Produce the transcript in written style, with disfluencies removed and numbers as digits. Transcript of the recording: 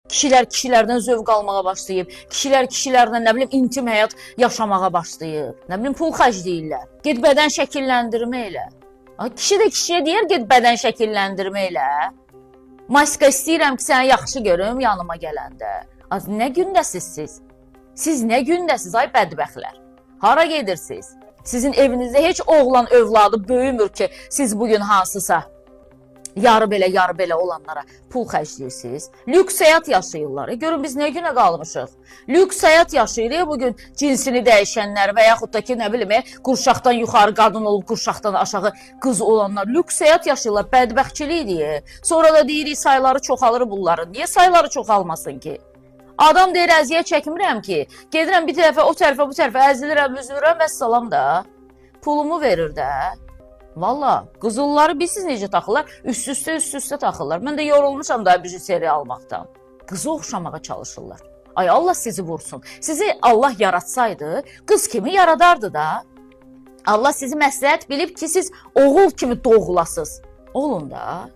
Kişilər kişilərdən zövq almağa başlayıb, kişilər kişilərdən nə bilim intim həyat yaşamağa başlayıb. Nə bilim pul xərcləyirlər. Get bədən şəkilləndirmə elə. Kişi də kişiyə deyir get bədən şəkilləndirmə elə. Maska istəyirəm ki, səni yaxşı görüm yanıma gələndə. Az nə gündəsiz siz? Siz nə gündəsiz ay bədbəxtlər? Hara gedirsiniz? Sizin evinizdə heç oğlan övladı böyümür ki, siz bugün hansısa yarı belə olanlara pul xərcləyirsiniz. Lüks həyat yaşayırlar. Görün biz nə günə qalmışıq? Lüks həyat yaşayırıq bugün cinsini dəyişənlər və yaxud da ki, nə bilim, qurşaqdan yuxarı qadın olub, qurşaqdan aşağı qız olanlar lüks həyat yaşayırlar, bədbəxtçilikdir. Sonra da deyirik sayları çoxalır bunların. Niyə sayları çoxalmasın ki? Adam deyir əziyyət çəkmirəm ki, gedirəm bir tərəfə, o tərəfə, bu tərəfə əzilirəm, üzülürəm, vəssalam da. Pulumu verir də. Valla, qızılları bilsiz necə taxırlar? Üst-üstə taxırlar. Mən də yorulmuşam da bijuteri almaqdan. Qızı oxşamağa çalışırlar. Ay Allah sizi vursun. Sizi Allah yaratsaydı, qız kimi yaradardı da. Allah sizi məsləhət bilib ki, siz oğul kimi doğulasız. Olun da.